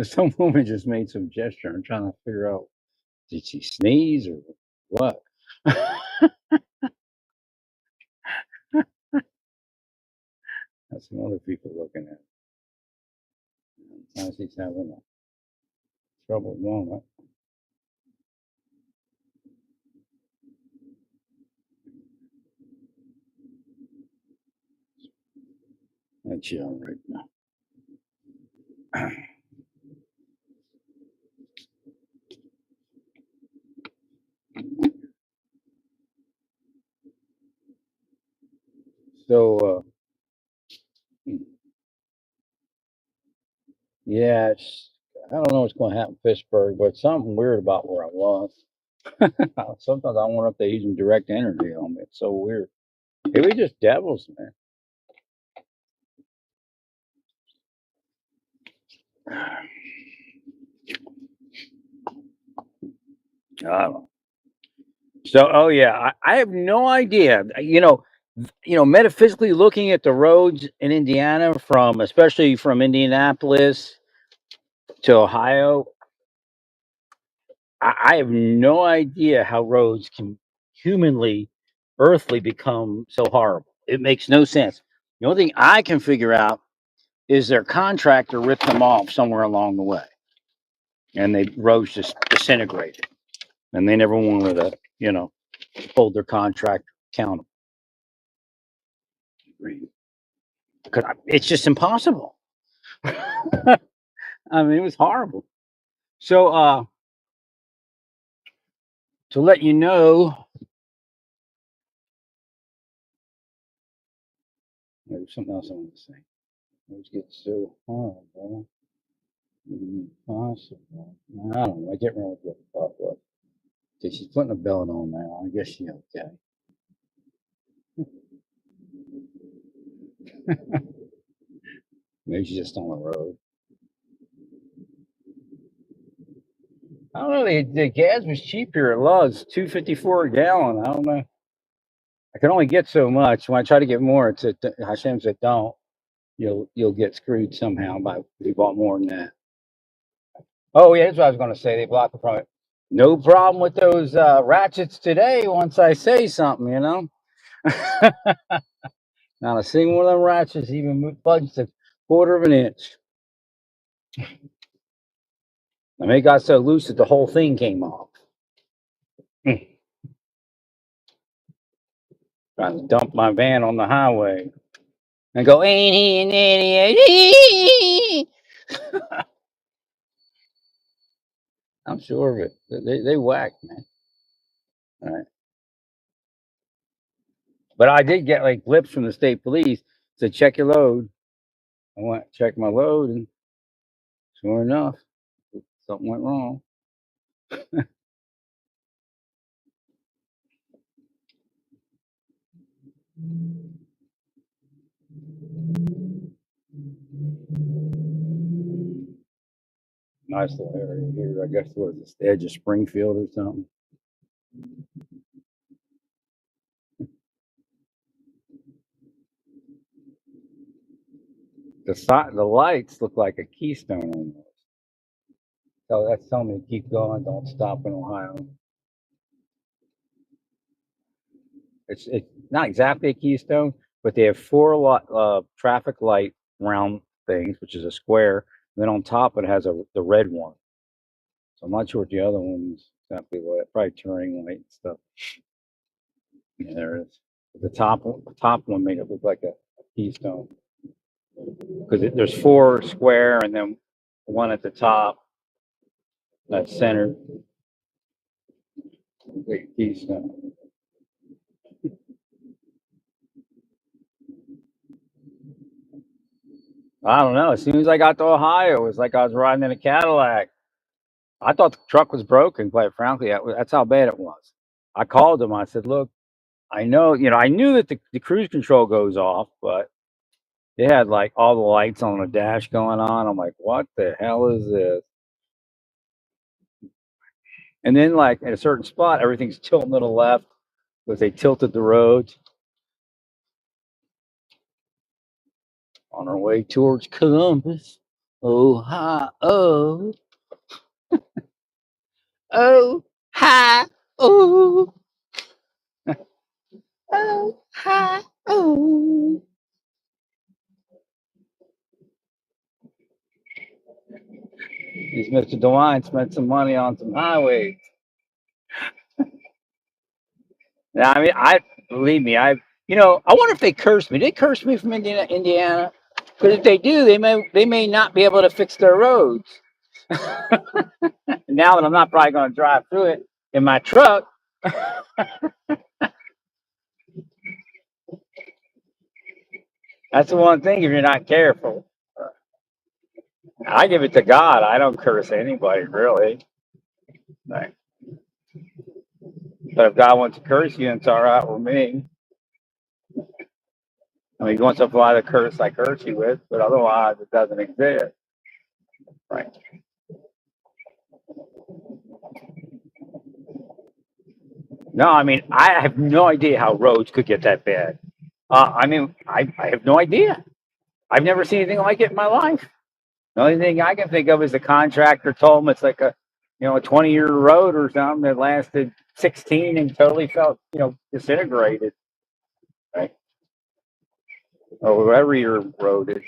Some woman just made some gesture. I'm trying to figure out, did she sneeze or what? That's some other people looking at it. Sometimes he's having a troubled moment. That's you all right now. So, yeah, I don't know what's going to happen in Pittsburgh, but something weird about where I was. Sometimes I wonder if they're using direct energy on me. It's so weird. Maybe just devils, man. I don't know. So, oh yeah, I have no idea. Metaphysically looking at the roads in Indiana, especially from Indianapolis to Ohio, I have no idea how roads can humanly, earthly become so horrible. It makes no sense. The only thing I can figure out is their contractor ripped them off somewhere along the way, and the roads just disintegrated, and they never wanted to, hold their contractor accountable. Because it's just impossible. I mean, it was horrible. So, to let you know, there's something else I want to say. Let's get so horrible. Impossible. I don't know. I can't remember what the thought was. Okay, she's putting a belt on now. I guess she's okay. Maybe she's just on the road. I don't know. The gas was cheap here at Love's, $2.54 a gallon. I don't know. I can only get so much. When I try to get more, Hashem said, "Don't. You'll get screwed somehow by if you bought more than that." Oh yeah, that's what I was going to say. They block the front. No problem with those ratchets today. Once I say something, not a single one of them ratchets even budged a quarter of an inch. I mean, it got so loose that the whole thing came off. Trying to dump my van on the highway and go, ain't he an idiot? I'm sure of it. They whacked, man. All right. But I did get like blips from the state police. Said, check your load. I went, check my load, and sure enough, something went wrong. Nice little area here. I guess what was the edge of Springfield or something. The lights look like a keystone almost. So that's telling me to keep going. Don't stop in Ohio. It's not exactly a keystone, but they have four traffic light round things, which is a square. And then on top it has the red one. So I'm not sure what the other one's exactly what. Probably turning light and stuff. Yeah, there it is. The top one made it look like a keystone because there's four square and then one at the top that's centered. Like keystone. I don't know. As soon as I got to Ohio, it was like I was riding in a Cadillac. I thought the truck was broken. Quite frankly, that's how bad it was. I called them. I said, "Look, I know, I knew that the cruise control goes off, but they had like all the lights on the dash going on. I'm like, what the hell is this?" And then, like at a certain spot, everything's tilting to the left because they tilted the roads on our way towards Columbus, Oh, hi, oh, oh, hi, oh, oh, hi, oh. He's Mr. DeWine spent some money on some highways. Now, I mean, I believe me. I wonder if they cursed me. Did they curse me from Indiana? Because if they do, they may not be able to fix their roads. Now that I'm not probably going to drive through it in my truck, that's the one thing. If you're not careful, I give it to God. I don't curse anybody really. Right. But if God wants to curse you, it's all right with me. I mean, he wants to apply the curse I curse you with, but otherwise, it doesn't exist. Right. No, I mean, I have no idea how roads could get that bad. I mean, I have no idea. I've never seen anything like it in my life. The only thing I can think of is the contractor told them it's like a 20-year road or something that lasted 16 and totally felt, disintegrated, right? Or whatever your road is.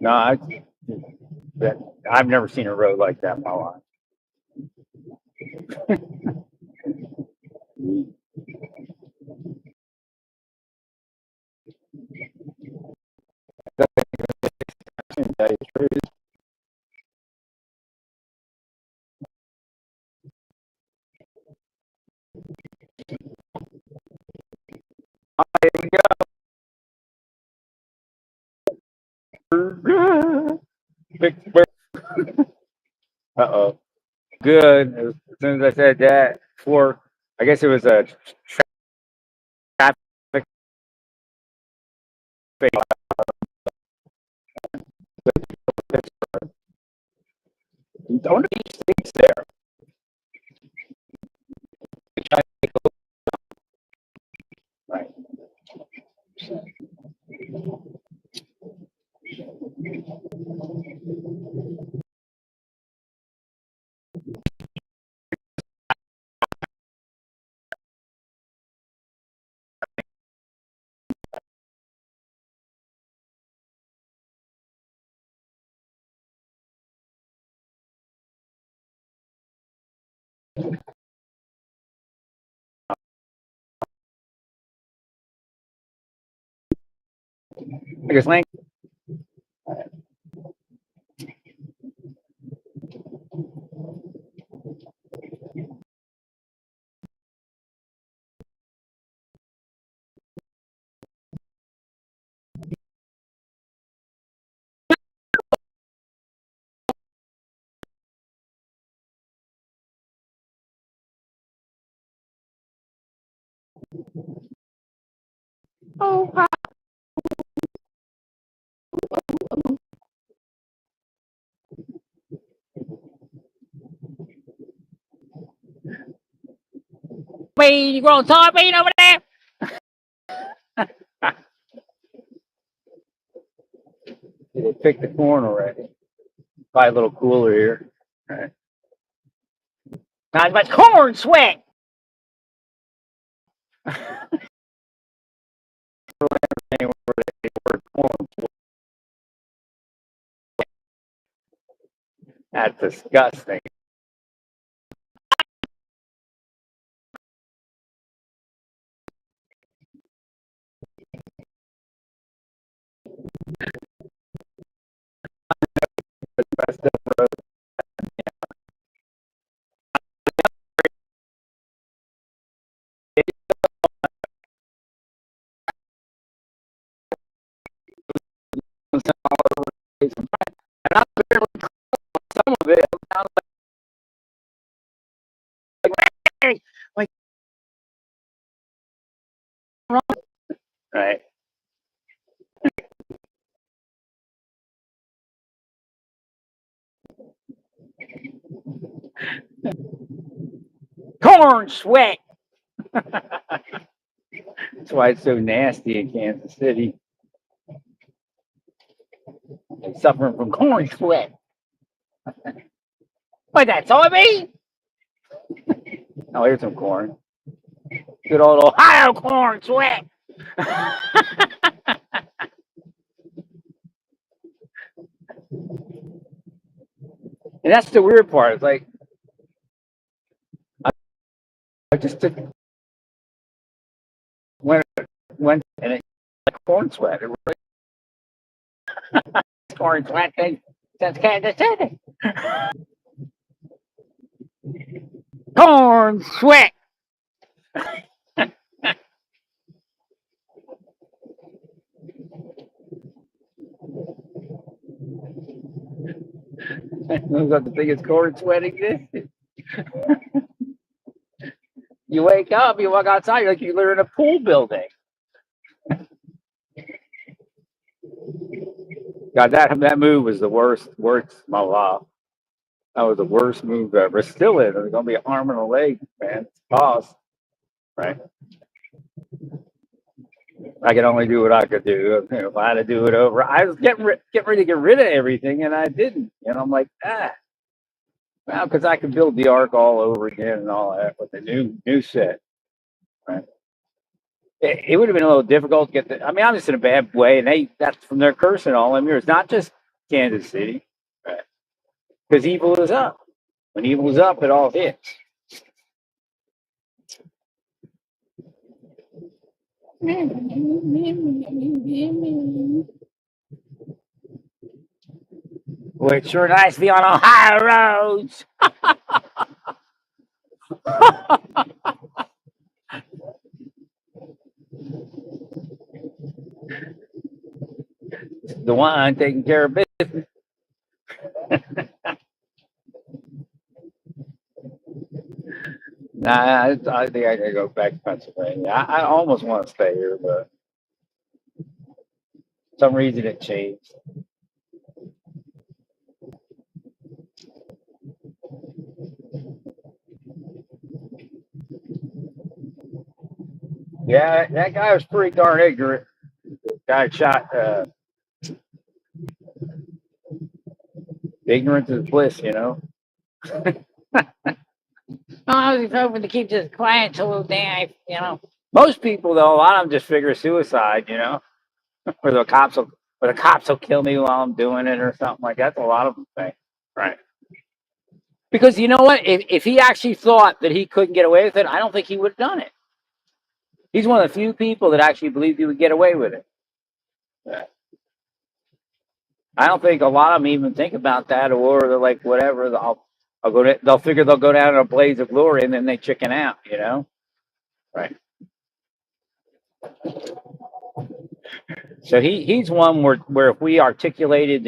No, I've never seen a road like that in my life. That is true. Uh-oh. Good. As soon as I said that, before, I guess it was a traffic fatal. Don't these things there. Right. I guess Lane. Oh, hi. Wait, you growing soybean over there? They picked the corn already. Probably a little cooler here. All right. Not as much corn sweat. That's disgusting. And I barely some of it. I was like, hey, like, right. Corn sweat. That's why it's so nasty in Kansas City. They're suffering from corn sweat. What, that's soybean? Oh, here's some corn. Good old Ohio corn sweat. And that's the weird part. It's like I just took went and it like corn sweat. It was corn sweat thing since Kansas City. Corn sweat. Who's got the biggest corn sweat existed? You wake up, you walk outside, you're like you're in a pool building. God, that move was the worst my life. That was the worst move ever. Still is. It's gonna be an arm and a leg, man. It's cost. Right. I could only do what I could do. You know, if I had to do it over, I was getting ready to get rid of everything, and I didn't. And I'm like, well, because I could build the ark all over again and all that with the new set. Right. It would have been a little difficult to get the. I mean, I'm just in a bad way, and that's from their cursing all them years. Not just Kansas City, right? Because evil is up. When evil is up, it all hits. Well, it's sure nice to be on Ohio roads. The one taking care of business. Nah, I think I gotta go back to Pennsylvania. I almost want to stay here, but for some reason it changed. Yeah, that guy was pretty darn ignorant. The guy shot ignorance is bliss, you know. I was hoping to keep this quiet till then, you know. Most people, though, a lot of them just figure suicide, you know, or the cops will kill me while I'm doing it, or something like that. That's a lot of them think, right? Because you know what? If he actually thought that he couldn't get away with it, I don't think he would have done it. He's one of the few people that actually believed he would get away with it. Yeah. I don't think a lot of them even think about that, or they're like, whatever. They'll figure they'll go down in a blaze of glory, and then they chicken out, you know, right? So he's one where if we articulated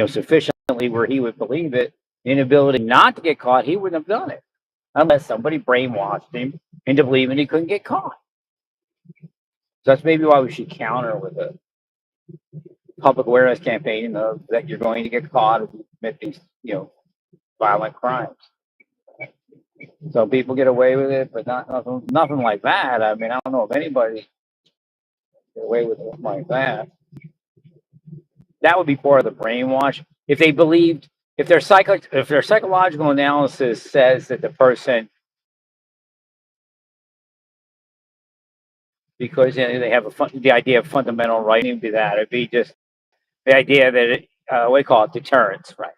sufficiently where he would believe it, the inability not to get caught, he wouldn't have done it unless somebody brainwashed him into believing he couldn't get caught. So that's maybe why we should counter with a public awareness campaign of that you're going to get caught if you commit these, violent crimes. So people get away with it, but nothing like that. I mean, I don't know if anybody get away with something like that. That would be part of the brainwash. If they believed, if their psychological analysis says that the person, because they have the idea of fundamental right, it'd be that. It'd be just the idea that we call it deterrence, right?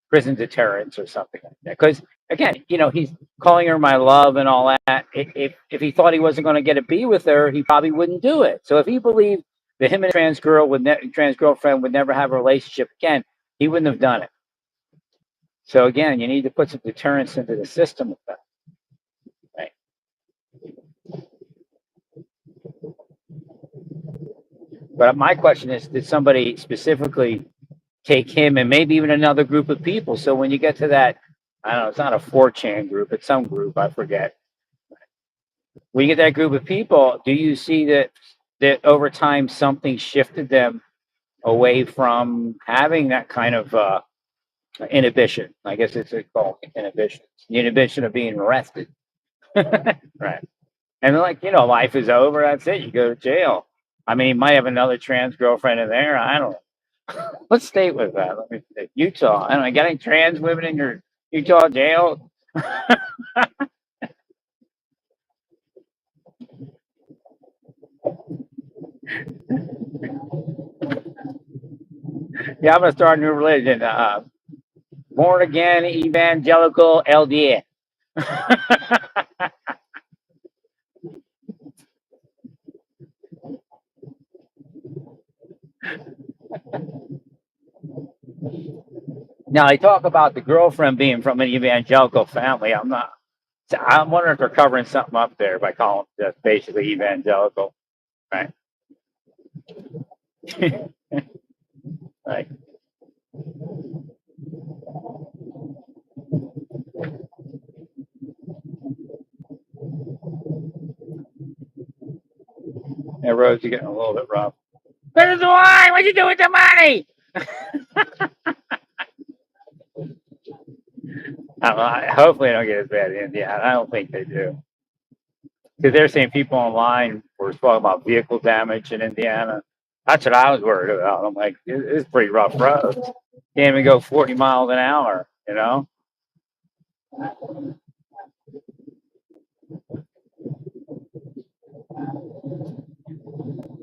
Prison deterrence or something like that. Because again, he's calling her my love and all that. If he thought he wasn't going to get a be with her, he probably wouldn't do it. So if he believed that him and trans girlfriend would never have a relationship again, he wouldn't have done it. So again, you need to put some deterrence into the system with that. Right. But my question is, did somebody specifically take him and maybe even another group of people? So when you get to that, I don't know, it's not a 4chan group, it's some group, I forget. When you get that group of people, do you see that over time something shifted them away from having that kind of inhibition? I guess it's called inhibition. The inhibition of being arrested. Right. And they're like, life is over. That's it. You go to jail. I mean, he might have another trans girlfriend in there. I don't know. What state was that? Let me see. Utah. I don't know. Got any trans women in your Utah jail? Yeah, I'm gonna start a new religion. Born again evangelical LDS. Now they talk about the girlfriend being from an evangelical family. I'm wondering if they're covering something up there by calling it just basically evangelical, right? Right. That roads are getting a little bit rough. Where's the wine? What'd you do with the money? I don't know, hopefully they don't get as bad in Indiana. I don't think they do. Because they're saying people online were talking about vehicle damage in Indiana. That's what I was worried about. I'm like, it's pretty rough roads. Can't even go 40 miles an hour, you know?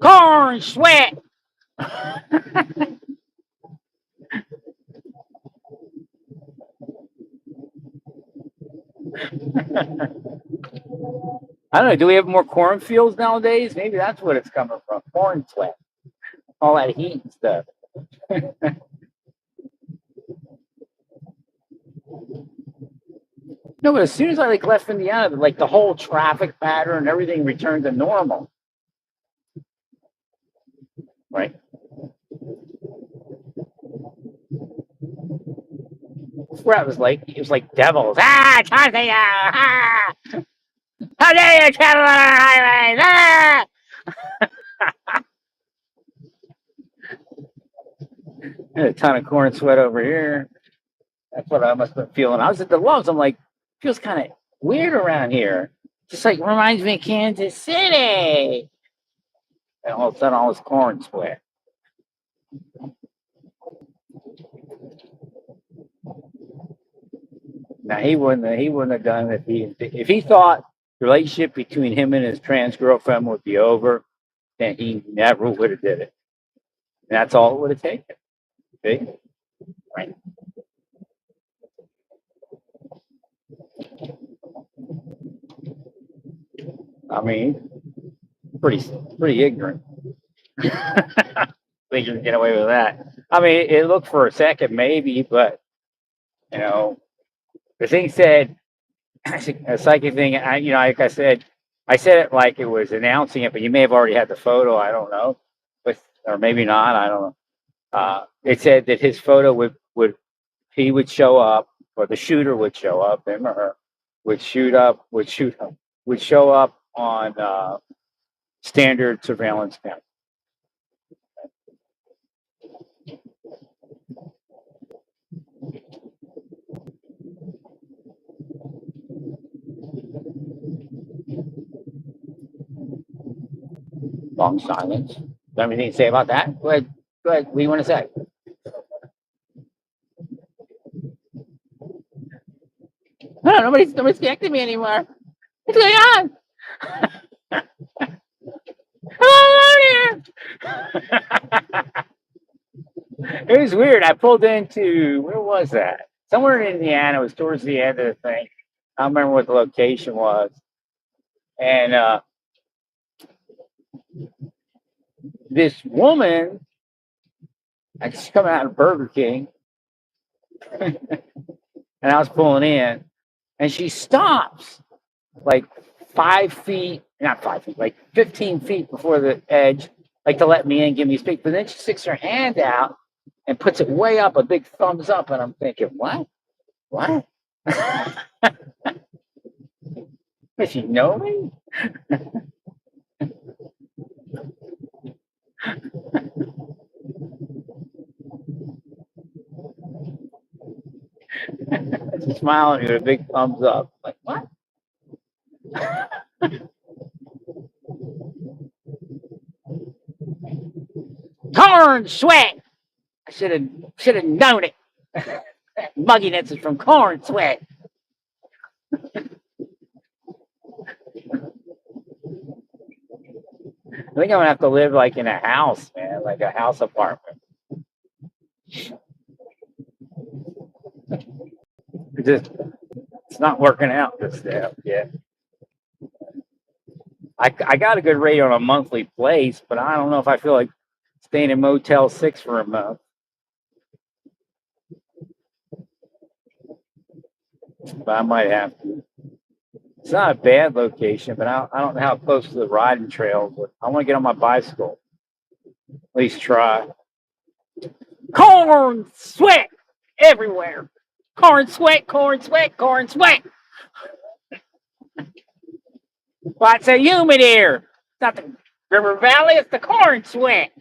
Corn sweat. I don't know. Do we have more cornfields nowadays? Maybe that's what it's coming from. Corn sweat. All that heat and stuff. No, but as soon as I left Indiana, like the whole traffic pattern and everything returned to normal. Right. Where I was like, it was like devils. Ah, Tarzan! Ah! How dare you travel on our highways? Ah! And a ton of corn sweat over here. That's what I must have been feeling. I was at the Loves. I'm like, feels kind of weird around here. Just like reminds me of Kansas City. And all of a sudden, all this corn sweat. Now he wouldn't have done it if he thought the relationship between him and his trans girlfriend would be over, then he never would have did it. And that's all it would have taken. See? Right. I mean, pretty ignorant. Think you can get away with that. I mean, it looked for a second maybe, but you know, the thing said a psychic thing. Like I said it like it was announcing it, but you may have already had the photo. I don't know, but or maybe not. I don't know. It said that his photo would he would show up, or the shooter would show up, him or her would show up on standard surveillance camera. Long silence. Do you have anything to say about that? Go ahead. Go ahead. What do you want to say? I don't know. Nobody's connecting me anymore. What's going on? I'm alone here. It was weird. I pulled into where was that? Somewhere in Indiana. It was towards the end of the thing. I don't remember what the location was. And this woman, I just coming out of Burger King, and I was pulling in, and she stops like 5 feet, not 5 feet, like 15 feet before the edge, like to let me in, give me space. But then she sticks her hand out and puts it way up, a big thumbs up, and I'm thinking, what? What? Does she know me? She's smiling with a big thumbs up. Like, what? Corn Sweat. I should have known it. Mugginess is from Corn Sweat. I think I'm gonna have to live like in a house, man, like a house apartment. It's not working out this step yet. I got a good rate on a monthly place, but I don't know if I feel like staying in Motel 6 for a month. But I might have to. It's not a bad location, but I don't know how close to the riding trails. But I want to get on my bicycle. At least try. Corn Sweat everywhere. Corn Sweat, Corn Sweat, Corn Sweat. Well, it's so humid here. It's not the River Valley, it's the Corn Sweat.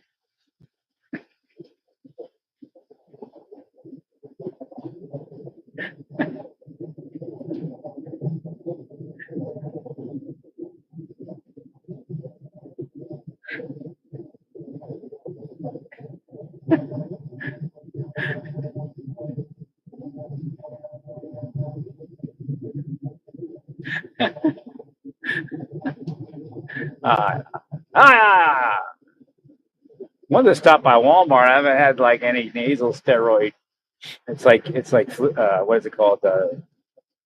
Wanted to stop by Walmart. I haven't had like any nasal steroid. It's like what is it called?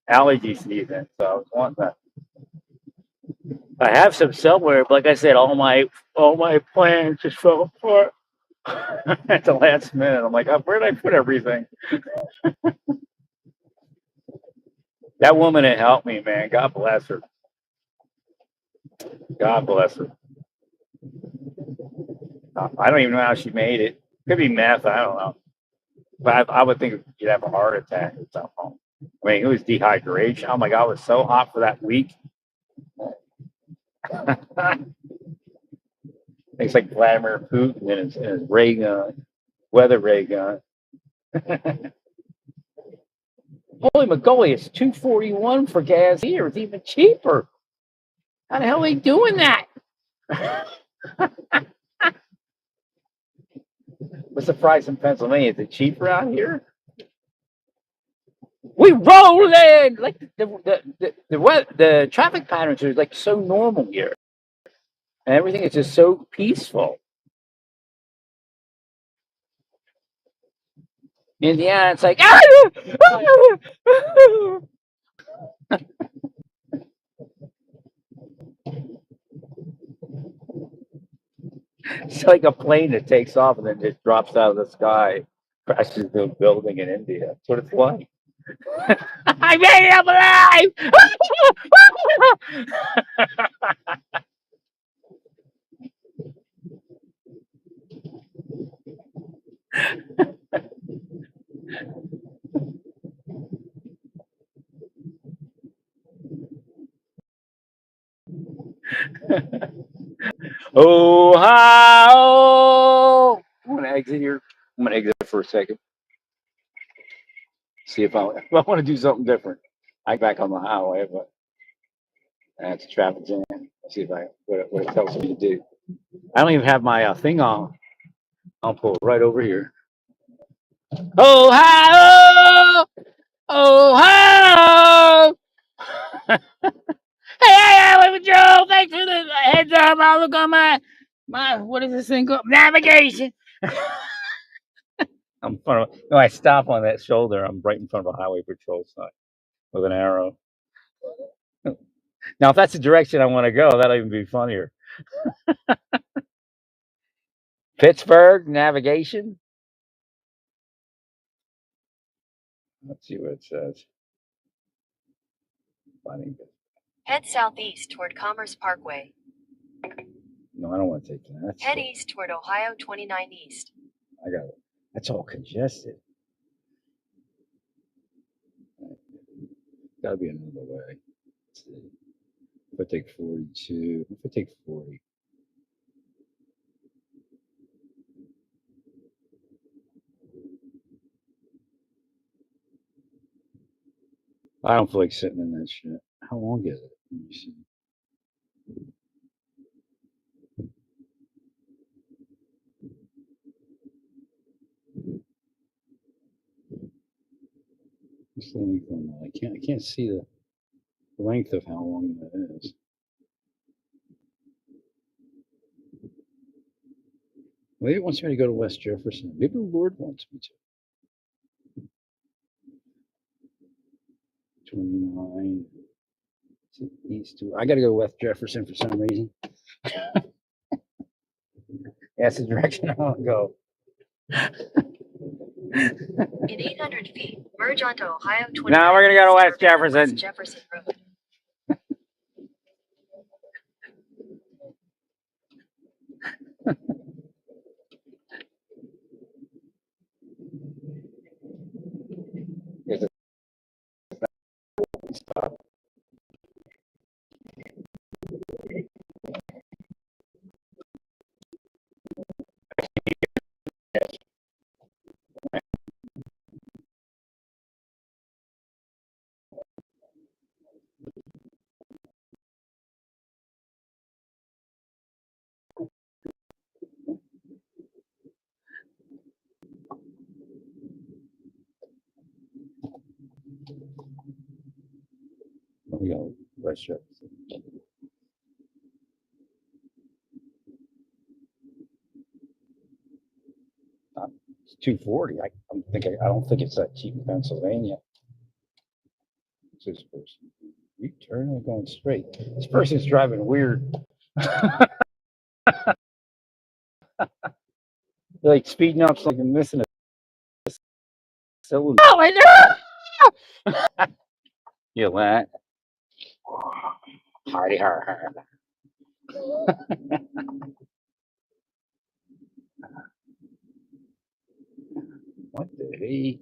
Allergy season. So I was wanting that. I have some somewhere, but like I said, all my plans just fell apart at the last minute. I'm like, oh, where did I put everything? That woman that helped me, man. God bless her. God bless her. I don't even know how she made it. Could be meth. I don't know. But I would think you'd have a heart attack or something. I mean, it was dehydration. Oh my God, it was so hot for that week. It's like Vladimir Putin and his ray gun, weather ray gun. Holy moly, it's $2.41 for gas here. It's even cheaper. How the hell are they doing that? What's the price in Pennsylvania? Is it cheaper out here? We rolling like the traffic patterns are like so normal here, and everything is just so peaceful. Indiana, it's like it's like a plane that takes off and then just drops out of the sky, crashes into a building in India. That's what it's like. I made it! I'm alive! Ohio! I'm gonna exit here. I'm gonna exit for a second. See if I want to do something different. I back on the highway, but that's a traffic jam. See if what it tells me to do. I don't even have my thing on. I'll pull it right over here. Ohio! Ohio! Hey, with Joe. Thanks for the heads up. I'll look on my what is this thing called? Navigation. I'm in front of. No, I stop on that shoulder. I'm right in front of a highway patrol sign with an arrow. Now, if that's the direction I want to go, that'll even be funnier. Pittsburgh navigation. Let's see what it says. Head southeast toward Commerce Parkway. No, I don't want to take that. Head east toward Ohio 29 East. I got it. That's all congested. Got to be another way. Let's see. If I take 42, if I take 40. I don't feel like sitting in that shit. How long is it? Let me see. What's the length on that? I can't see the length of how long that is. Maybe it wants me to go to West Jefferson. Maybe the Lord wants me to. 29 to east to. I got to go West Jefferson for some reason. That's the direction I want to go. In 800 feet, merge onto Ohio 20. Now we're gonna go to West Jefferson. West Jefferson Road. There's a stop. We go West Jefferson. It's 240. I don't think it's that cheap in Pennsylvania. What's this person? You turn or going straight? This person's driving weird. Like speeding up, so like I'm missing a cylinder. Oh, I know. You that? Hardy har. What the hey?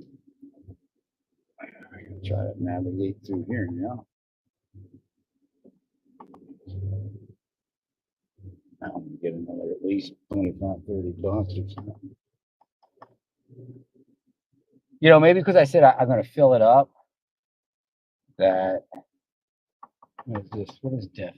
I'm gonna try to navigate through here now. I'm gonna get another at least 25, 30 bucks or something. You know, maybe because I said I'm gonna fill it up. That what is this? What is deaf?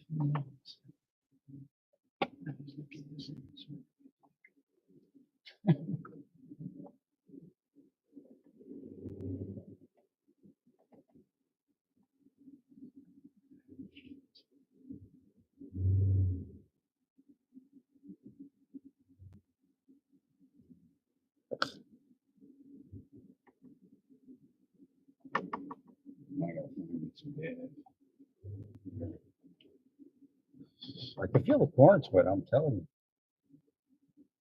I can feel the corn sweat, I'm telling you.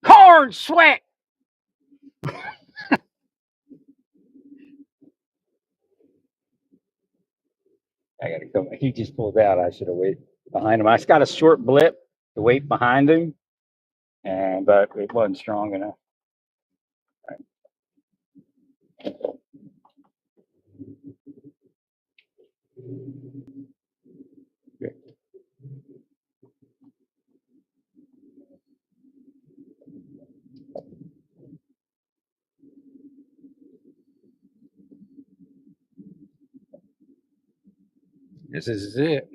Corn sweat! I gotta come. He just pulled out. I should have waited behind him. I just got a short blip to wait behind him, but it wasn't strong enough. Okay. This is it.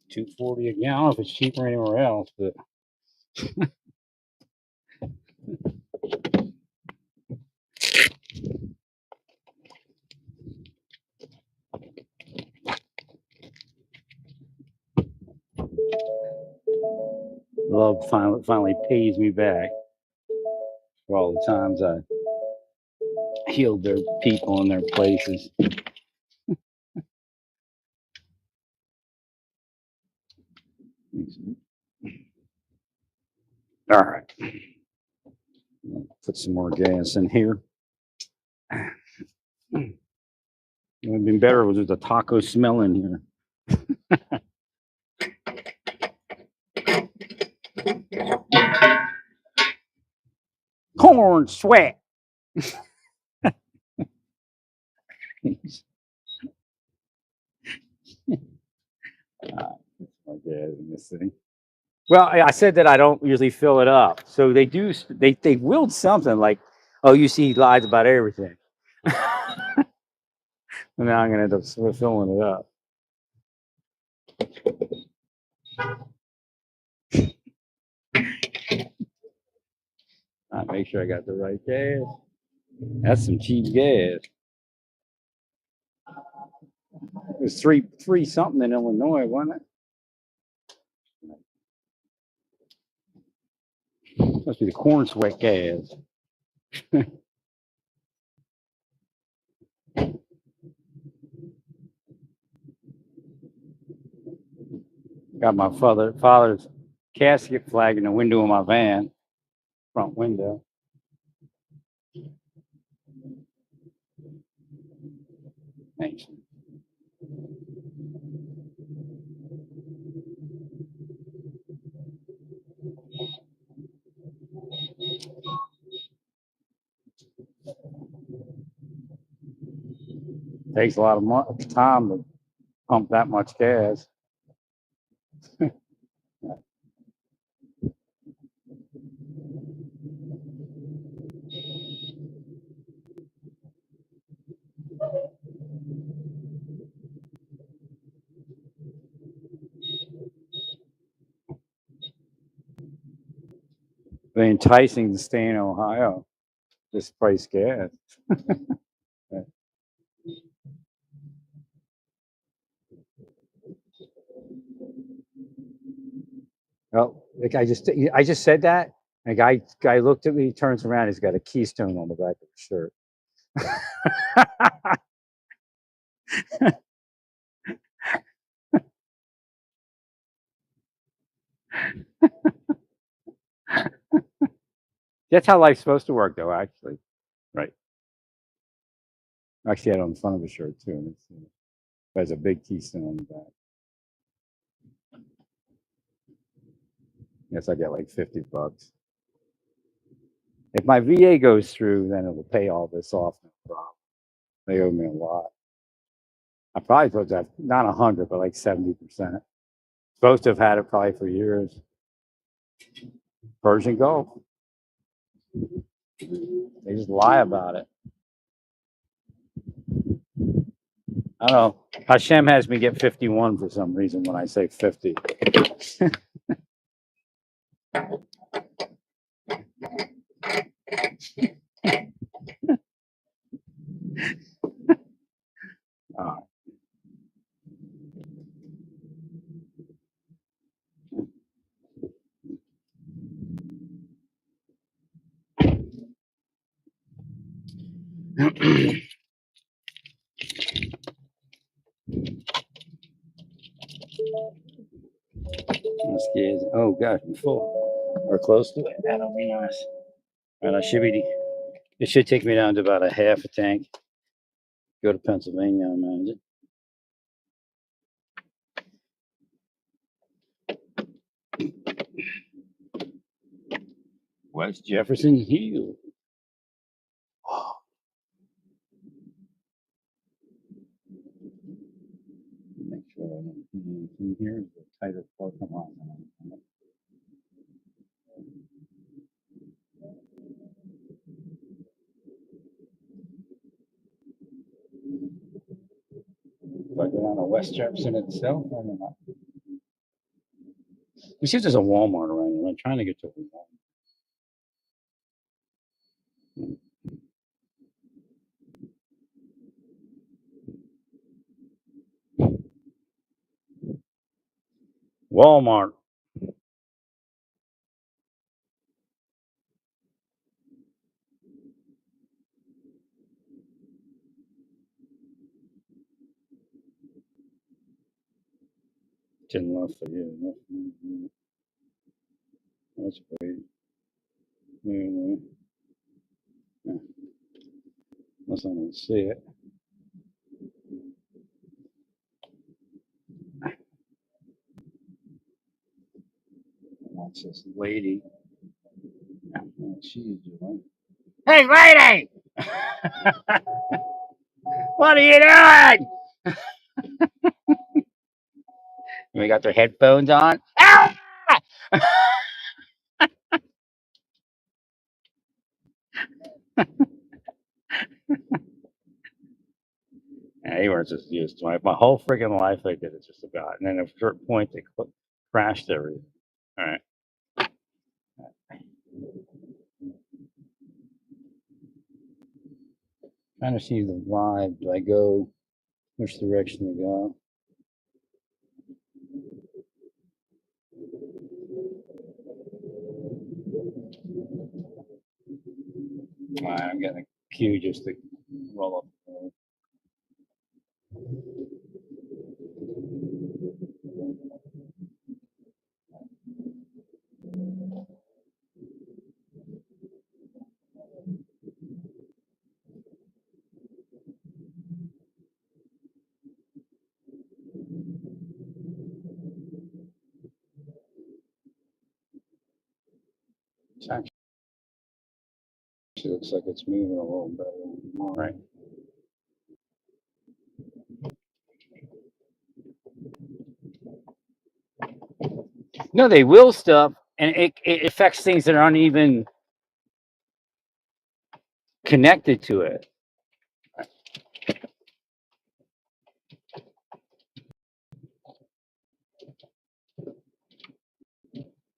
240 a gallon if it's cheaper anywhere else, but love finally pays me back for all the times I healed their people in their places. All right. Put some more gas in here. It would have been better if there was a taco smell in here. Corn sweat. More gas in this thing. Well, I said that I don't usually fill it up. So they do, they willed something like, oh, you see lies about everything. And now I'm going to end up filling it up. I make sure I got the right gas. That's some cheap gas. It was three something in Illinois, wasn't it? Must be the corn sweat gas. Got my father's casket flag in the window of my van, front window. Thanks. Takes a lot of time to pump that much gas. Very enticing to stay in Ohio. Just price gas. Oh, like I just said that. And a guy looked at me, turns around, he's got a Keystone on the back of his shirt. That's how life's supposed to work, though. Actually, right? Actually, had it on the front of his shirt too. And it has a big Keystone on the back. Yes, I get like $50. If my VA goes through, then it will pay all this off. No problem. They owe me a lot. I probably supposed to have not 100, but like 70%. Supposed to have had it probably for years. Persian Gulf. They just lie about it. I don't know. Hashem has me get 51 for some reason when I say 50. I'm scared. Oh gosh, I'm full or close to it. That'll be nice. And I should be. It should take me down to about a half a tank. Go to Pennsylvania, I imagine. West Jefferson Hill. Oh. Make sure I don't see anything here. It's a tighter parking lot. If I go down to West Jefferson itself, I don't know. We see if there's a Walmart around here. I'm trying to get to a Walmart. Walmart. Didn't love for you. That's great. Unless I don't see it. That's this lady. What she's doing. Hey, lady! What are you doing? We got their headphones on. Ah! Yeah, they weren't just used to it. My whole freaking life I did it just about. And then at a certain point they crashed everything. All right. Trying to see the vibe. Do I go which direction to go. All right, I'm getting a cue just to roll up. It actually looks like it's moving a little better. All right. No, they will stuff, and it affects things that aren't even connected to it.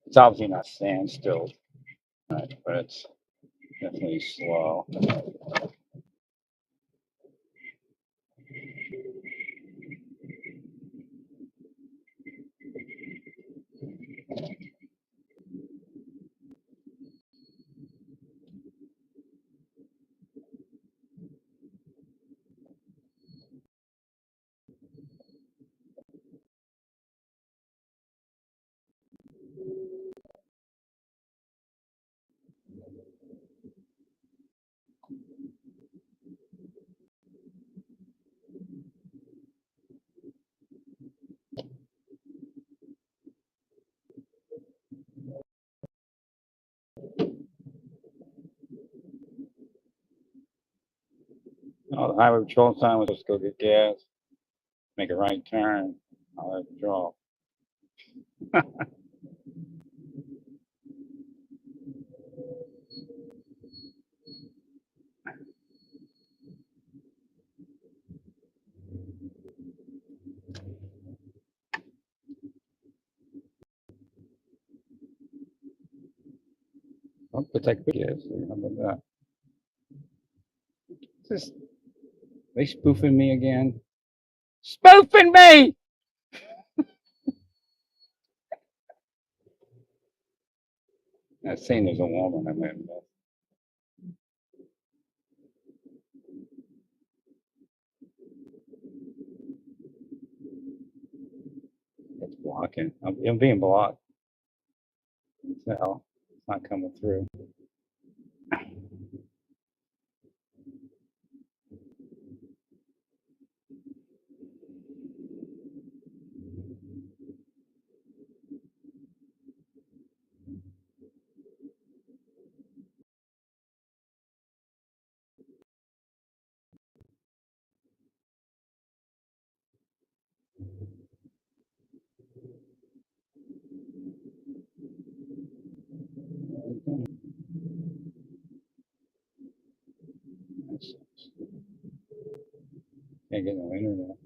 It's obviously not standstill, right, but it's definitely slow. Oh, the highway patrol sign was just go get gas, make a right turn. I'll have to draw. I'll protect the gas. How about that? Just they spoofing me again. Spoofing me! Not saying there's a woman. I mean, it's blocking. I'm being blocked. No, it's not coming through. Can't get no internet.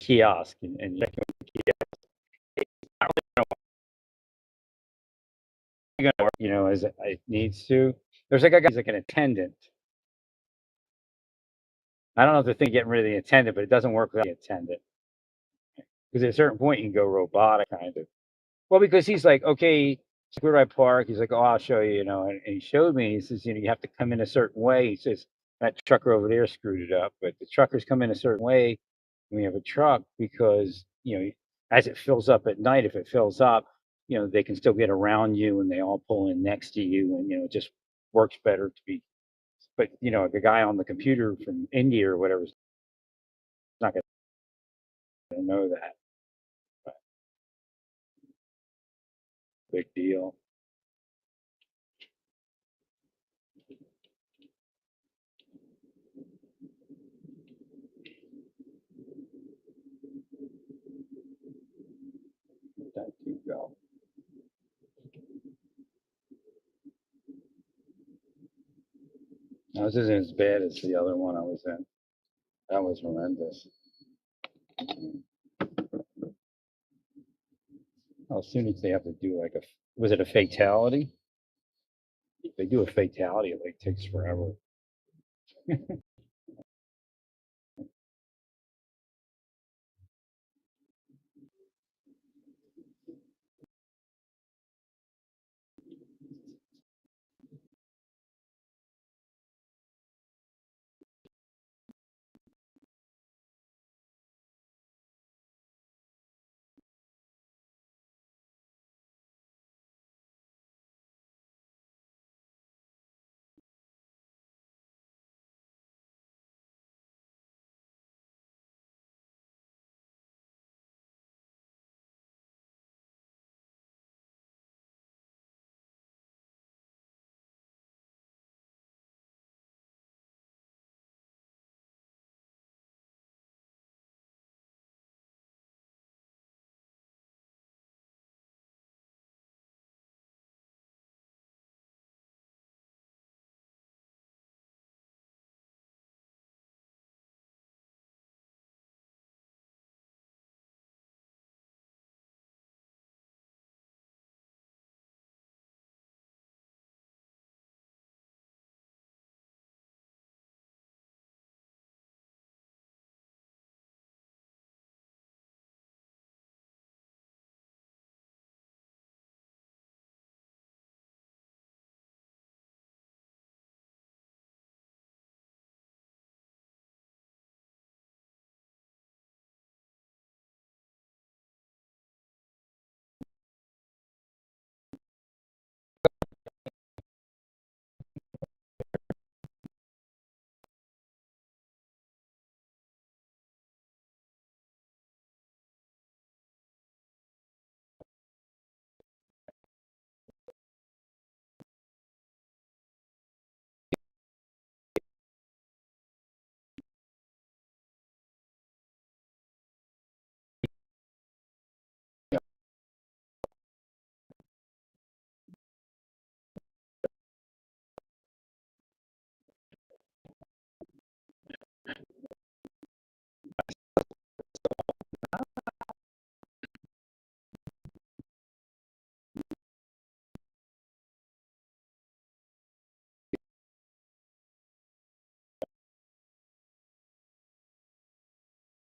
kiosk and check in with the kiosk. It's not really gonna work, as it needs to. There's like a guy who's like an attendant. I don't know if they're thinking getting rid of the attendant, but it doesn't work without the attendant. Because at a certain point you can go robotic kind of. Well, because he's like, okay, where do I park? He's like, oh, I'll show you, and he showed me. He says, you have to come in a certain way. He says that trucker over there screwed it up, but the truckers come in a certain way when you have a truck because as it fills up at night, if it fills up, they can still get around you and they all pull in next to you, and it just works better to be. But the guy on the computer from India or whatever is not going to know that. But big deal. That you go. No, this isn't as bad as the other one I was in. That was horrendous. As soon as they have to do like was it a fatality? If they do a fatality, it like takes forever.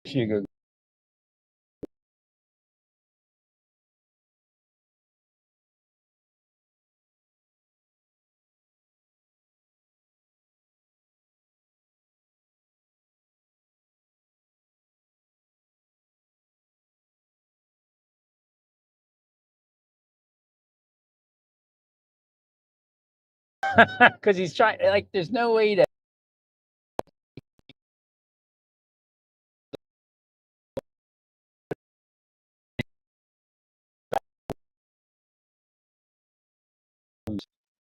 You go. Because he's trying. Like, there's no way to.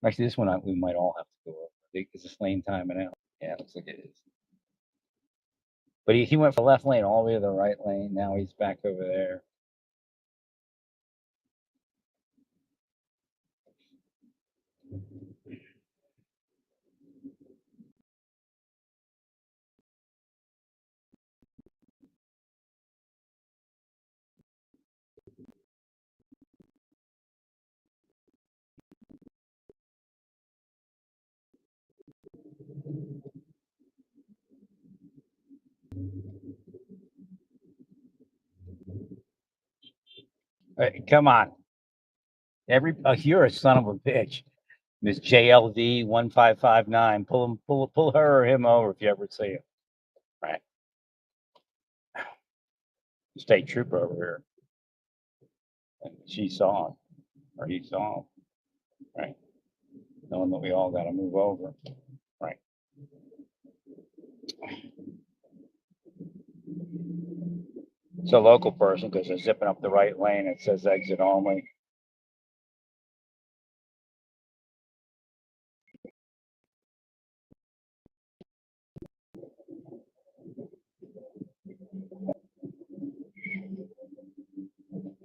Actually, this one we might all have to go over. Is this lane timing out? Yeah, it looks like it is. But he went from left lane all the way to the right lane. Now he's back over there. Hey, come on. You're a son of a bitch. Miss JLD 1559. Pull her or him over if you ever see him. Right. State trooper over here. And she saw him. Or he saw him. Right. Knowing that we all gotta move over. Right. It's a local person because they're zipping up the right lane. It says exit only.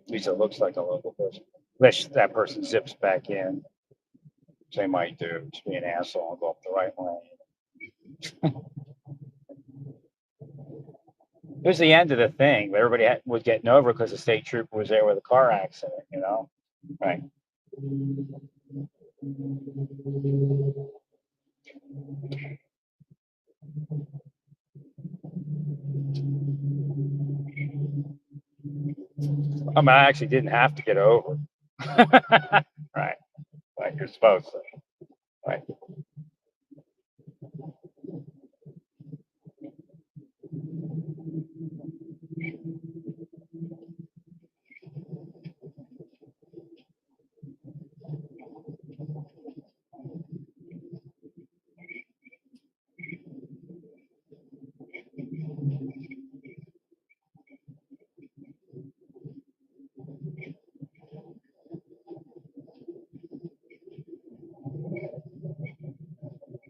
At least it looks like a local person. Unless that person zips back in. Which they might do. Just be an asshole and go up the right lane. It was the end of the thing. Everybody was getting over because the state trooper was there with a car accident, you know? Right. I mean, I actually didn't have to get over. Right. Like you're supposed to. Right.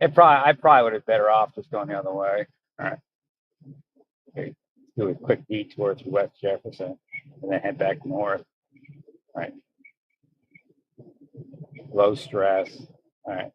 I probably would have been better off just going the other way. All right. Okay. Do a quick detour through West Jefferson and then head back north. All right. Low stress. All right.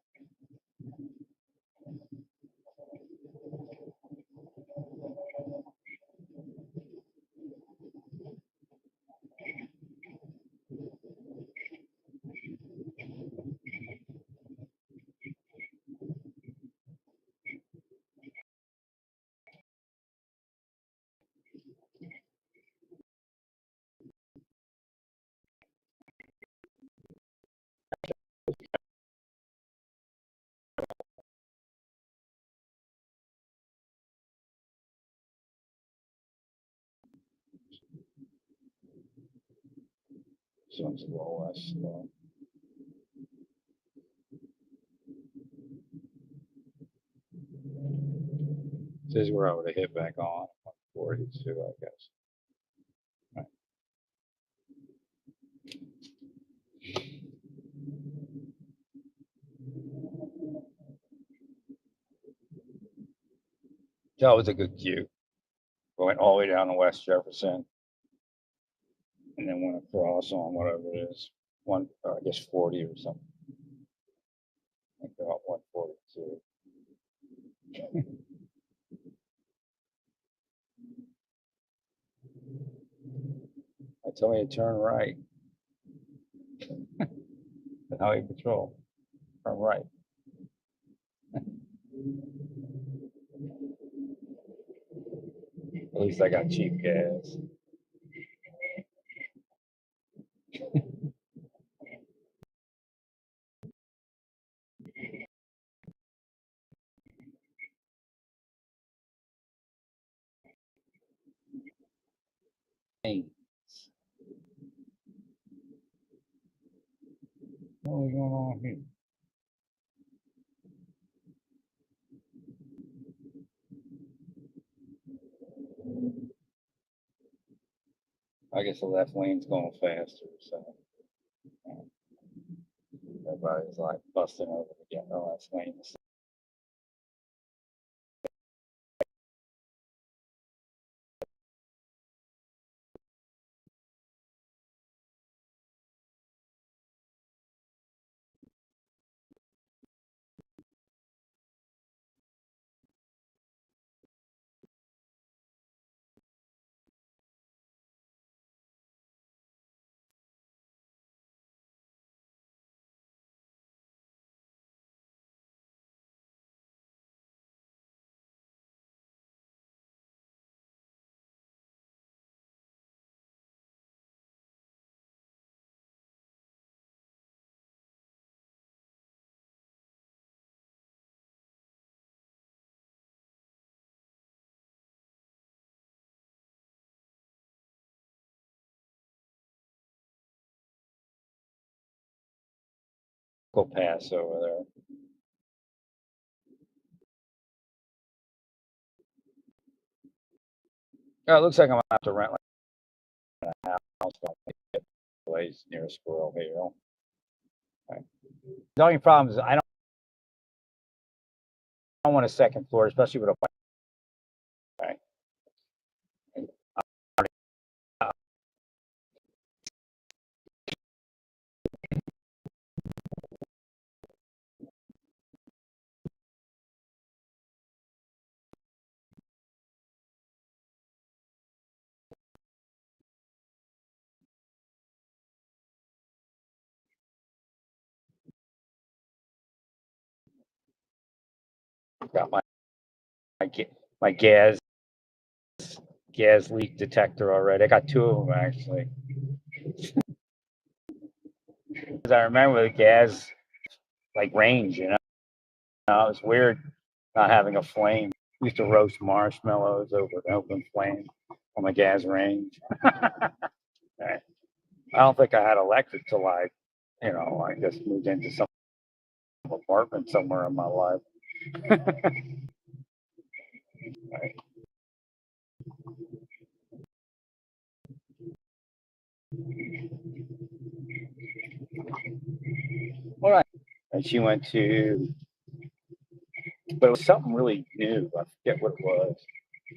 So it's a little less slow. This is where I would have hit back on 142, I guess. Right. That was a good cue. Went all the way down to West Jefferson and then went across on whatever it is, I guess 40 or something. I think about 142. I told you to turn right. The highway patrol. Turn right. At least I got cheap gas. Hey, what is going on here? I guess the left lane's going faster, so everybody's like busting over to get in the left lane. pass over there. Oh, it looks like I'm gonna have to rent like a house. Don't get a place near a Squirrel Hill. Okay. The only problem is I don't want a second floor, especially with a okay. Got my gas leak detector already. I got two of them actually. Because I remember the gas like range, you know, it was weird not having a flame. We used to roast marshmallows over an open flame on the gas range. Right. I don't think I had electric till I just moved into some apartment somewhere in my life. Right. All right. And she went to, but it was something really new. I forget what it was.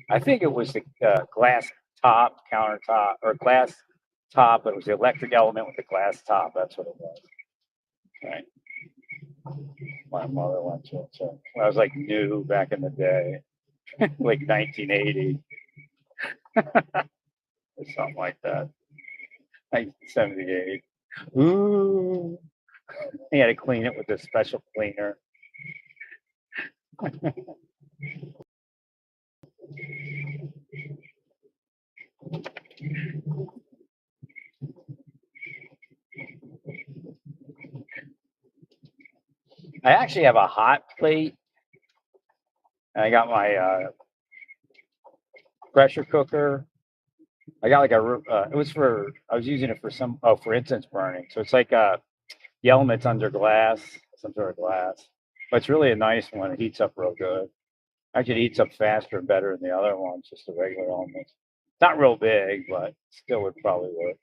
I think it was the glass top countertop or glass top. It was the electric element with the glass top. That's what it was. Right. My mother went to it. So I was like new back in the day, like 1980 or something like that. 1978. Ooh. He had to clean it with a special cleaner. I actually have a hot plate. And I got my pressure cooker. I got like it was I was using it for for incense burning. So it's like the element's under glass, some sort of glass. But it's really a nice one. It heats up real good. Actually, it heats up faster and better than the other ones, just the regular elements. Not real big, but still would probably work.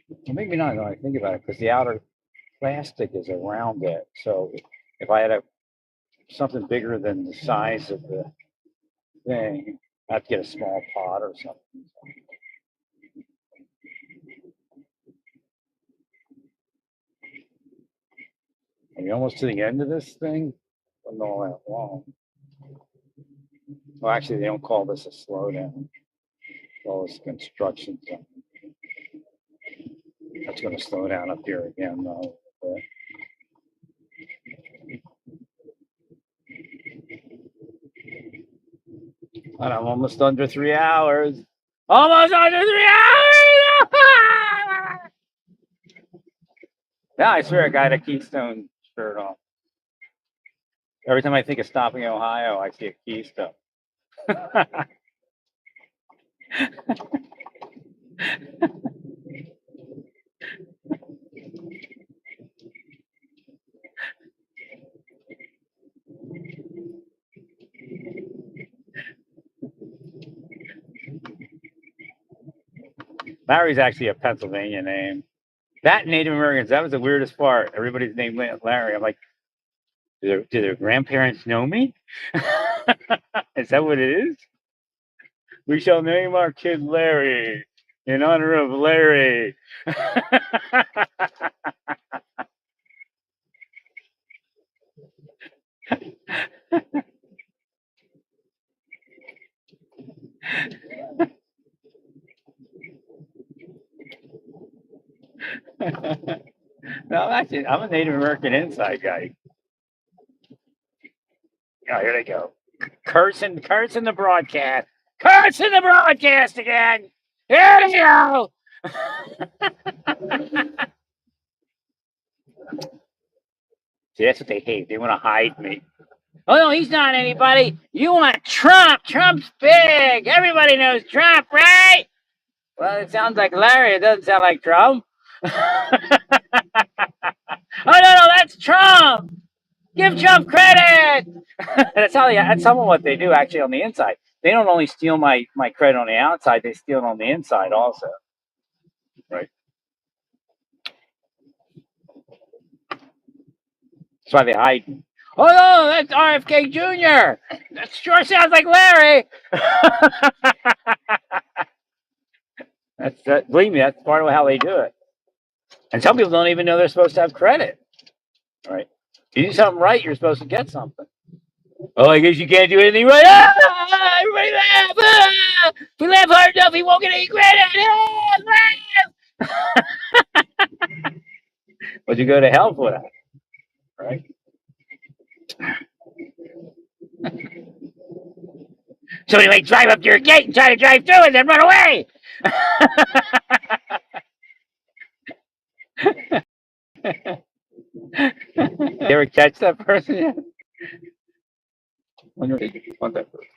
Well, maybe not when I think about it, because the outer plastic is around it. So if I had something bigger than the size of the thing, I'd get a small pot or something. Are we almost to the end of this thing? Wasn't all that long. Well, actually, they don't call this a slowdown. They call this a construction zone. That's going to slow down up here again, though. And I'm almost under 3 hours. Almost under 3 hours! Yeah, I swear, a guy had a Keystone shirt on. Every time I think of stopping in Ohio, I see a Keystone. Larry's actually a Pennsylvania name. That Native Americans, that was the weirdest part. Everybody's named Larry. I'm like, do their grandparents know me? Is that what it is? We shall name our kid Larry in honor of Larry. No, I'm a Native American inside guy. Oh, here they go. Cursing the broadcast. Cursing the broadcast again. Here they go. See, that's what they hate. They want to hide me. Oh, no, he's not anybody. You want Trump. Trump's big. Everybody knows Trump, right? Well, it sounds like Larry. It doesn't sound like Trump. jump credit. That's some of what they do actually on the inside. They don't only steal my credit on the outside, they steal it on the inside also. Right. That's why they hide. Oh no, that's RFK Jr. That sure sounds like Larry. Believe me, that's part of how they do it. And some people don't even know they're supposed to have credit. Right? If you do something right, you're supposed to get something. Oh, I guess you can't do anything right. Everybody laugh. If we laugh hard enough, he won't get any credit. But you go to hell for that. Right? Somebody might drive up to your gate and try to drive through it, then run away. You ever catch that person yet? Wonder if you want that person.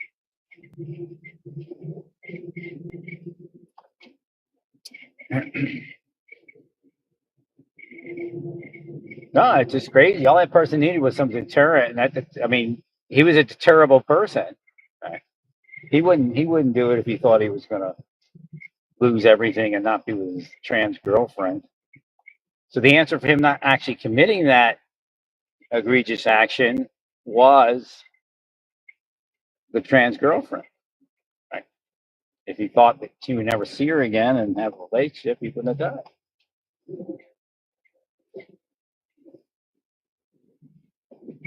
No, it's just crazy. All that person needed was some deterrent, and I mean, he was a terrible person. Right? He wouldn't do it if he thought he was going to lose everything and not be with his trans girlfriend. So the answer for him not actually committing that egregious action was the trans girlfriend. Right? If he thought that he would never see her again and have a relationship, he wouldn't have done it.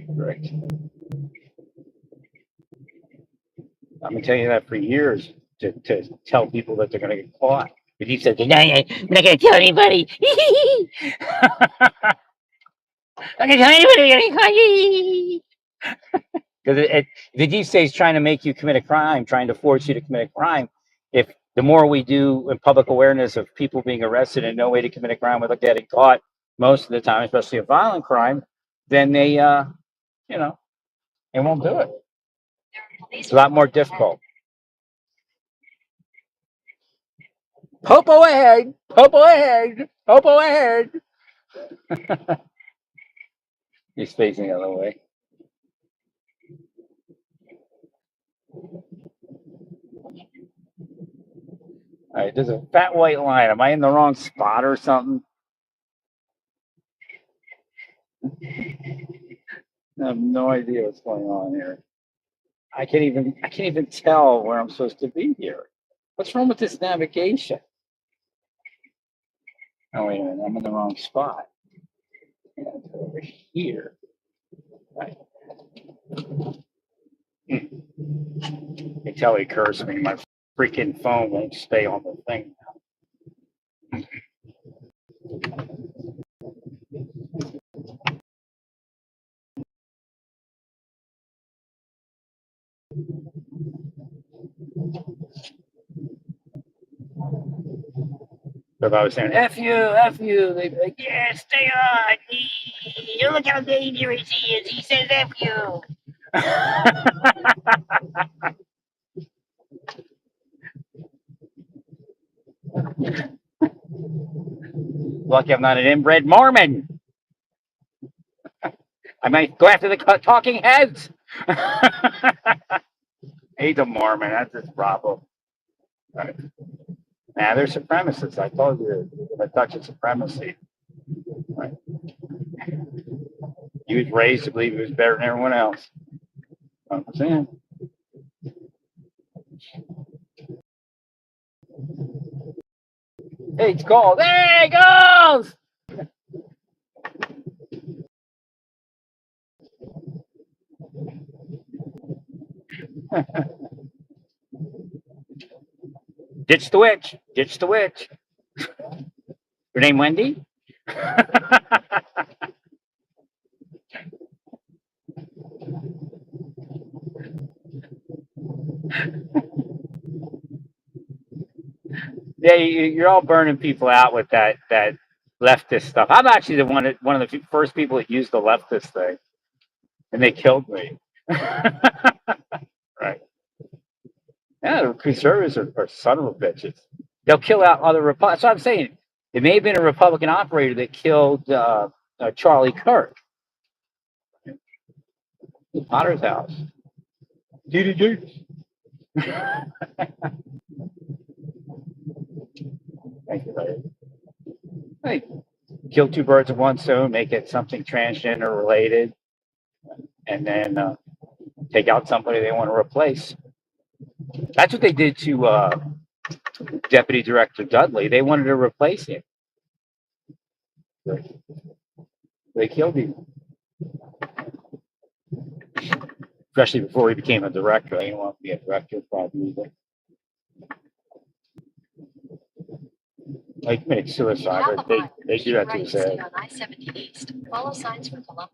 Correct. I've been telling you that for years to tell people that they're going to get caught. But he said, no, I'm not going to tell anybody. I'm going to tell anybody. Because the deep state is trying to make you commit a crime, trying to force you to commit a crime. If the more we do in public awareness of people being arrested and no way to commit a crime without getting caught most of the time, especially a violent crime, then they, they won't do it. It's a lot more difficult. Popo ahead, popo ahead, popo ahead. He's facing the other way. All right, there's a fat white line. Am I in the wrong spot or something? I have no idea what's going on here. I can't even tell where I'm supposed to be here. What's wrong with this navigation? Oh wait a minute, I'm in the wrong spot. Yeah, it's over here. Right. They tell he cursed me. My freaking phone won't stay on the thing now. So if I was saying F you, they'd be like, yeah, stay on. You look how dangerous he is. He says F you. Lucky I'm not an inbred Mormon. I might go after the talking heads. He's a Mormon. That's his problem. Right. Nah, they're supremacists. I told you, they're a touch of supremacy. Right. He was raised to believe he was better than everyone else. I'm saying. Hey, it's called. There it goes. Ditch the witch. Ditch the witch. Your name Wendy? Yeah, you're all burning people out with that leftist stuff. I'm actually one of the first people that used the leftist thing, and they killed me. Right? Yeah, the conservatives are son of a bitches. They'll kill out other Republicans. That's what I'm saying. It may have been a Republican operator that killed Charlie Kirk. Potter's house. Do. Thank you, Larry. Hey, kill two birds with one stone, make it something transgender related, and then take out somebody they want to replace. That's what they did to Deputy Director Dudley. They wanted to replace him. They killed him, especially before he became a director. I didn't want to be a director, probably either. He committed suicide, but they do that to his head. On I-70 East. Follow signs for Columbus.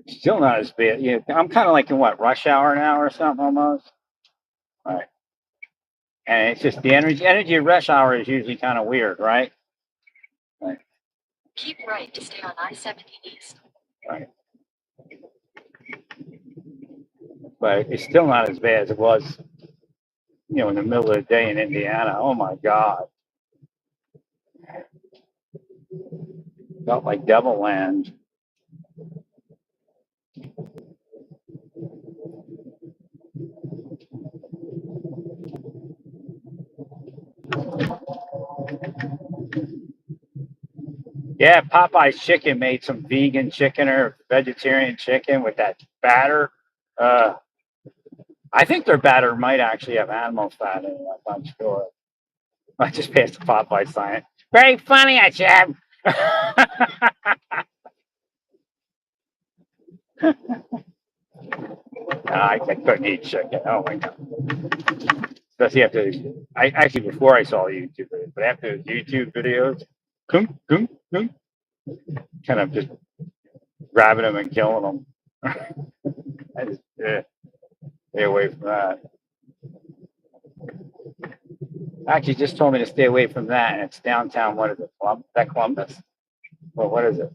Still not as bad. Yeah, I'm kind of like in what, rush hour now or something almost. Right. And it's just the energy of rush hour is usually kind of weird, right? Right. Keep right to stay on I-70 East. Right. But it's still not as bad as it was, in the middle of the day in Indiana. Oh my God. Felt like Devil Land. Yeah, Popeye's Chicken made some vegan chicken or vegetarian chicken with that batter. I think their batter might actually have animal fat in it. I'm not sure. I just passed the Popeye sign. Very funny, I said. I couldn't eat chicken. Oh my God. Especially after, before I saw YouTube videos, but after YouTube videos, kunk, kunk, kunk, kind of just grabbing them and killing them. I just stay away from that. Actually, just told me to stay away from that, and it's downtown. What is it? Columbus? Well, what is it?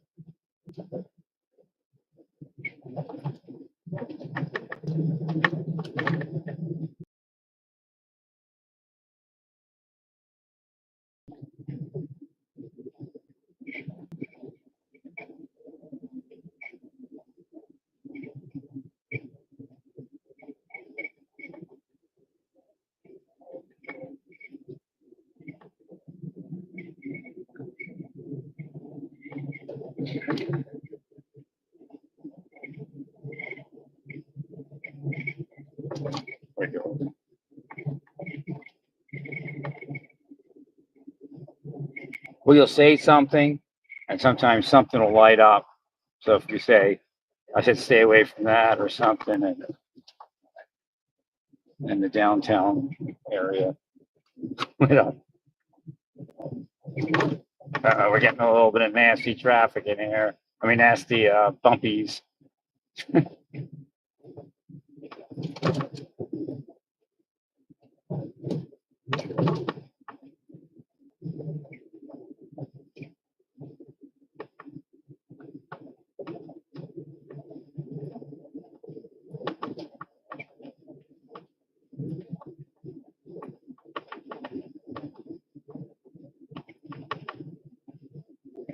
Well, you'll say something, and sometimes something will light up. So if you say, I said stay away from that or something in the downtown area. We're getting a little bit of nasty traffic in here. I mean, nasty bumpies.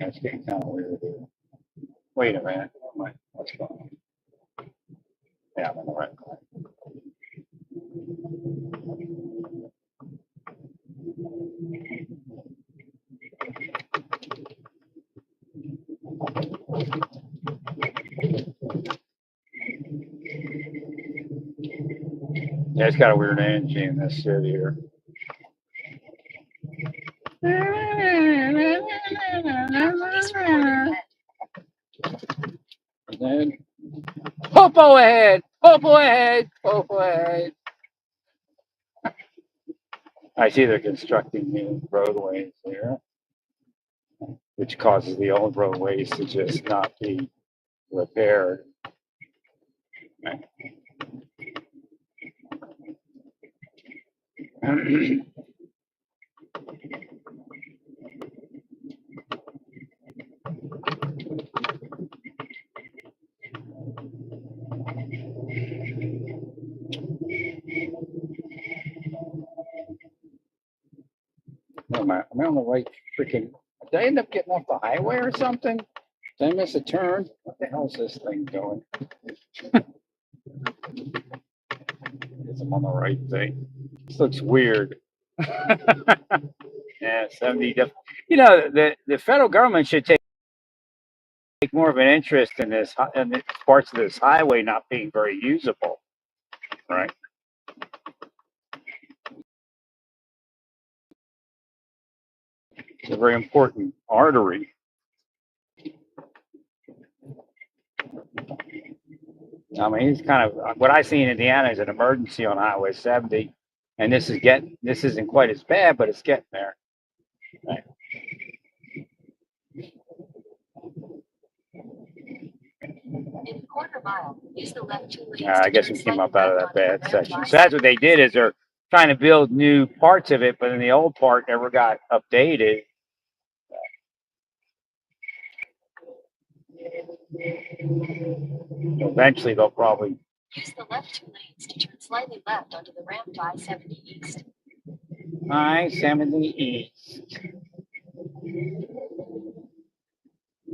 It's getting kind of weird here. Wait a minute. What's going on? Yeah, I'm in the right line. Yeah, it's got a weird energy in this city here. And then, Popo ahead! Popo ahead! Popo ahead! I see they're constructing new roadways there, which causes the old roadways to just not be repaired. Am I on the right freaking? Did I end up getting off the highway or something? Did I miss a turn? What the hell is this thing doing? Guess I'm on the right thing. This looks weird. Yeah, 70. You know, the federal government should take more of an interest in this, in the parts of this highway not being very usable, right? It's a very important artery. I mean, it's kind of what I see in Indiana is an emergency on Highway 70, and this isn't quite as bad, but it's getting there. Right? In a quarter mile, use the left 2 lanes I to guess turn we came slightly up out of left that onto the bad ramp section. by So that's what they did is they're trying to build new parts of it, but then the old part never got updated. Eventually, they'll probably Use the left 2 lanes to turn slightly left onto the ramp to I-70 East. I-70 East.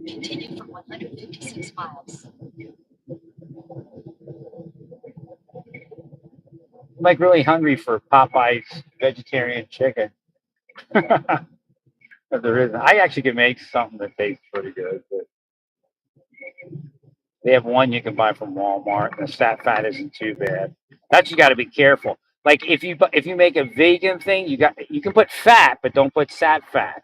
Continue for 156 miles. I'm like really hungry for Popeye's vegetarian chicken. If there isn't, I actually could make something that tastes pretty good. But they have one you can buy from Walmart, and the fat isn't too bad. That's you got to be careful. Like if you make a vegan thing, you can put fat, but don't put sat fat.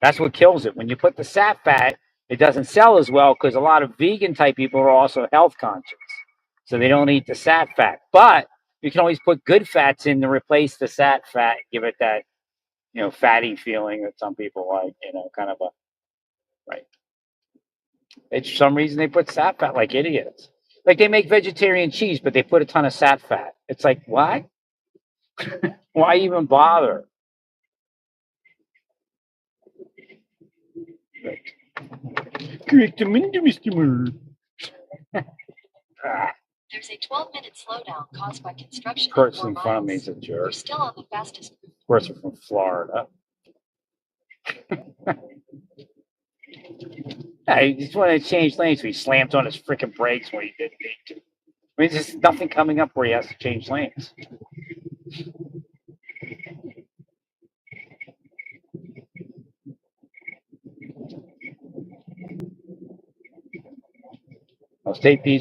That's what kills it. When you put the sat fat, it doesn't sell as well because a lot of vegan type people are also health conscious, so they don't eat the sat fat. But you can always put good fats in to replace the sat fat, give it that fatty feeling that some people like. Kind of a right. It's for some reason they put sat fat like idiots. Like they make vegetarian cheese, but they put a ton of sat fat. It's like what? Why even bother? Correct the Mr. Moore. There's a 12-minute slowdown caused by construction. Person in front of me is a jerk. You're still on the fastest route. Of course, we're from Florida. He just wanted to change lanes, so he slammed on his freaking brakes when he didn't need to. I mean, there's just nothing coming up where he has to change lanes. I'll stay peaceful.